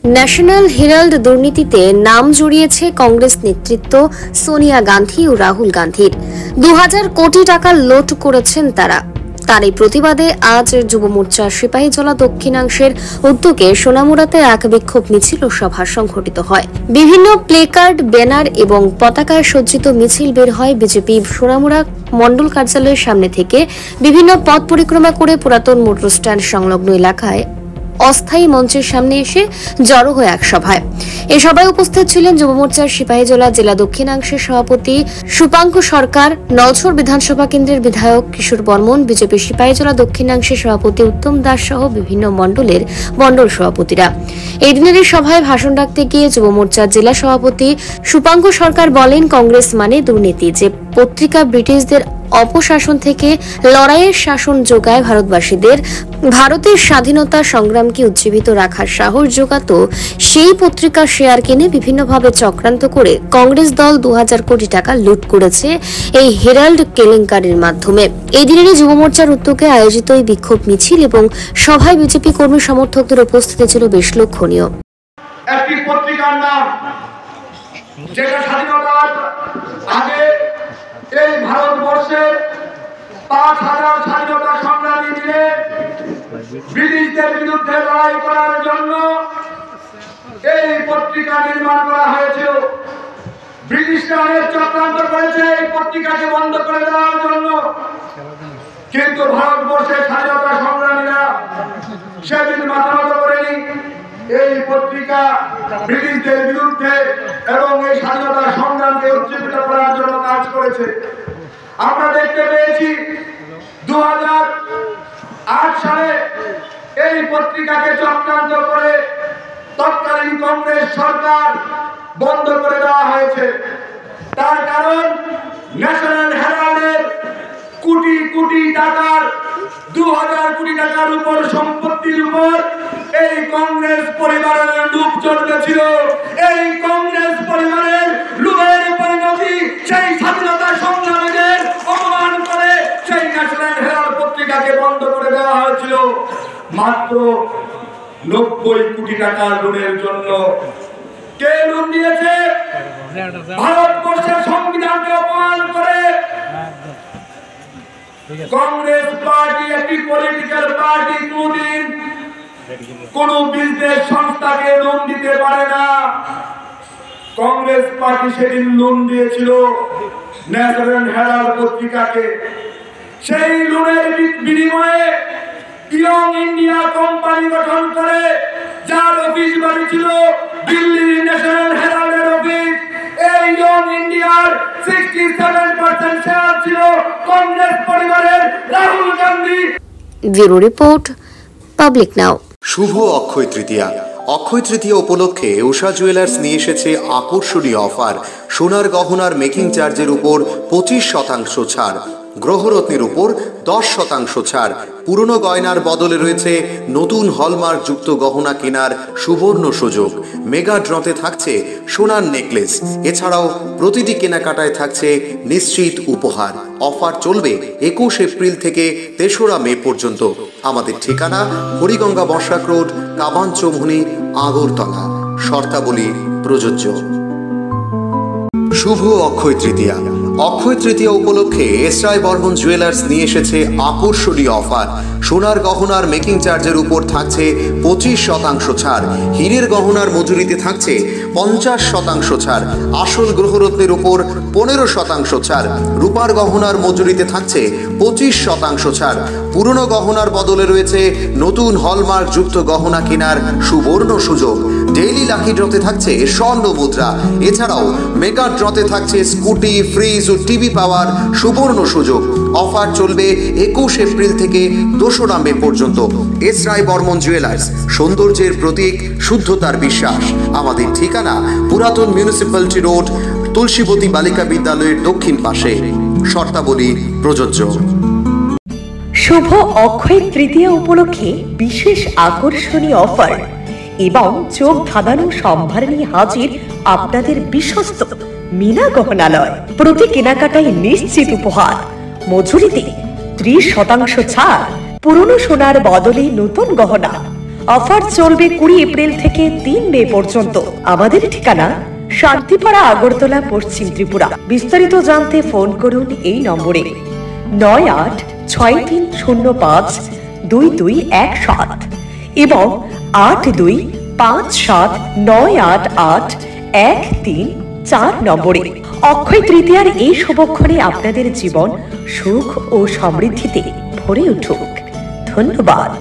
National Herald দুর্নীতিতে নাম জড়িয়েছে কংগ্রেস নেতৃত্ব সোনিয়া গান্ধী ও রাহুল গান্ধীর। 2000 কোটি টাকা লুট করেছেন তারা। তার এই প্রতিবাদে আজ যুব মোর্চা সিপাহীজলা দক্ষিণাংশের উদ্যোগে সোনামুড়াতে এক বিক্ষোভ মিছিল ও সভা সংঘটিত হয়। বিভিন্ন প্লেকার্ড, ব্যানার এবং পতাকায় সজ্জিত মিছিল বের হয় বিজেপি সোনামুড়া মণ্ডল কার্যালয়ের সামনে থেকে। বিভিন্ন পথ পরিক্রমা করে পুরাতন মোটর স্ট্যান্ড সংলগ্ন এলাকায় অস্থায়ী মঞ্চের সামনে এসে জড়ো হয় এক সভায়। এ সভায় উপস্থিত ছিলেন যুব মোর্চার সিপাহীজলা জেলা দক্ষিণাংশের সভাপতি সুপাঙ্কু সরকার, নলছড় বিধানসভা কেন্দ্রের বিধায়ক কিশোর বর্মন, বিজেপি সিপাহীজলা দক্ষিণাংশের সভাপতি উত্তম দাস সহ বিভিন্ন মণ্ডলের মণ্ডল সভাপতিরা। এই দিনের এই সভায় ভাষণ রাখতে গিয়ে যুব মোর্চার জেলা সভাপতি সুপাঙ্কু সরকার বলেন, কংগ্রেস মানে দুর্নীতি। যে পত্রিকা ব্রিটিশদের অপশাসন থেকে লড়াইয়ের শাসন যোগায় ভারতবাসীদের, ভারতের স্বাধীনতা সংগ্রামকে উজ্জীবিত রাখার সাহস যোগাত, সেই পত্রিকার শেয়ার কিনে বিভিন্নভাবে চক্রান্ত করে কংগ্রেস দল 2000 কোটি টাকা লুট করেছে এই হেরাল্ড কেলেঙ্কারির মাধ্যমে। এই দিনেরই যুব মোর্চার উদ্যোগে আয়োজিত এই বিক্ষোভ মিছিল এবং সভায় বিজেপি কর্মী সমর্থকদের উপস্থিতি ছিল বেশ লক্ষণীয়। একটি পত্রিকার নাম যেটা স্বাধীনতার আগে এই ভারতবর্ষের 5000 স্বাধীনতা সংগ্রামী মিলে ব্রিটিশদের বিরুদ্ধে লড়াই করার জন্য এই পত্রিকা নির্মাণ করা হয়েছিল। ব্রিটিশরা অনেক চক্রান্ত করেছে এই পত্রিকাকে বন্ধ করে দেওয়ার জন্য, কিন্তু ভারতবর্ষের স্বাধীনতা সংগ্রামীরা সেদিন মাথা নত করেনি। এই পত্রিকা ব্রিটিশদের বিরুদ্ধে এবং এই স্বাধীনতা সংগ্রামকে উজ্জীবিত করার জন্য কাজ করেছে। আমরা দেখতে পেয়েছি 2008 সালে এই পত্রিকাকে চক্রান্ত করে তৎকালীন কংগ্রেস সরকার বন্ধ করে দেওয়া হয়েছে। তার কারণ ন্যাশনাল হেরাল্ডের কোটি কোটি টাকার 2000 কোটি টাকার উপর সম্পত্তির উপর এই কংগ্রেস পরিবারের লোভ জন্মেছিল। এই কংগ্রেস পরিবারের লোভের পরিণতি সেই স্বাধীনতা সংগ্রামীদের অপমান করে সেই ন্যাশনাল হেরাল্ড পত্রিকাকে বন্ধ করে দেওয়া হয়েছিল মাত্র 90 কোটি টাকার লোনের জন্য। কে লোন দিয়েছে? ভারতবর্ষের সংবিধানকে অপমান করে কংগ্রেস পার্টি, একটি পলিটিক্যাল পার্টি, কোনদিন কোন বিজনেস সংস্থাকে লোন দিতে পারে না। কংগ্রেস পার্টি সেদিন লোন দিয়েছিল ন্যাশনাল হেরাল্ড পত্রিকাকে। সেই লোনের বিনিময়ে ইয়ং ইন্ডিয়া কোম্পানি গঠন করে, যার অফিস বাড়ি ছিল দিল্লির ন্যাশনাল হেরাল্ডের অফিস। এই ইয়ং ইন্ডিয়ার 67% শেয়ার ছিল কংগ্রেস পরিবারের Rahul Gandhi. Bureau report, public now. শুভ অক্ষয় তৃতীয়া। অক্ষয় তৃতীয়া উপলক্ষে উষা জুয়েলার্স নিয়ে এসেছে আকর্ষণীয় অফার। সোনার গহনার মেকিং চার্জের উপর 25% ছাড়, গ্রহরত্নের উপর 10% ছাড়, পুরনো গয়নার বদলে রয়েছে নতুন হলমার্ক যুক্ত গহনা কেনার সুবর্ণ সুযোগ। মেগা ড্রতে থাকছে সোনার নেকলেস। এছাড়াও প্রতিটি কেনাকাটায় থাকছে নিশ্চিত উপহার। অফার চলবে 21 এপ্রিল থেকে 3রা মে পর্যন্ত। আমাদের ঠিকানা হরিগঙ্গা বর্ষাক রোড, কাবান চৌমুহনী, আগরতলা। শর্তাবলী প্রযোজ্য। শুভ অক্ষয় তৃতীয়া। অক্ষয় তৃতীয়া উপলক্ষে এসআই বর্মন জুয়েলার্স নিয়ে এসেছে আকর্ষণীয় অফার। সোনার গহনার মেকিং চার্জের উপর থাকছে 25% ছাড়, হীরের গহনার মজুরিতে থাকছে 50% ছাড়, আসল গ্রহরত্নের উপর 15% ছাড়, রূপার গহনার মজুরিতে থাকছে 25% ছাড়, পুরনো গহনার বদলে রয়েছে নতুন হলমার্ক যুক্ত গহনা কেনার সুবর্ণ সুযোগ। ডেইলি লাকি ড্রতে থাকছে স্বর্ণ মুদ্রা। এছাড়াও মেগা ড্রতে থাকছে স্কুটি, ফ্রিজ ও টিভি পাওয়ার সুবর্ণ সুযোগ। অফার চলবে 21 এপ্রিল থেকে 2রা মে পর্যন্ত। এসআই বর্মন জুয়েলার্স, সৌন্দর্যের প্রতীক, শুদ্ধতার বিশ্বাস। আমাদের ঠিকানা পুরাতন মিউনিসিপ্যালিটি রোড, তুলসীবতী বালিকা বিদ্যালয়ের দক্ষিণ পাশে। শর্তাবলী প্রযোজ্য। শুভ অক্ষয় তৃতীয়া উপলক্ষে বিশেষ আকর্ষণীয় অফার এবং চোখ ধাঁধানো সম্ভার নিয়ে হাজির আপনাদের বিশ্বস্ত মীনা গহনালয়। প্রতি কেনাকাটায় নিশ্চিত উপহার, মজুরিতে 30% ছাড়, পুরনো সোনার বদলে নতুন গহনা, অফার চলবে 20 এপ্রিল থেকে 3 মে পর্যন্ত। আমাদের ঠিকানা শান্তিপাড়া, আগরতলা, পশ্চিম ত্রিপুরা। বিস্তারিত জানতে ফোন করুন এই নম্বরে 9863052217 এবং 8257988134 নম্বরে। অক্ষয় তৃতীয়ার এই শুভক্ষণে আপনাদের জীবন সুখ ও সমৃদ্ধিতে ভরে উঠুক। ধন্যবাদ।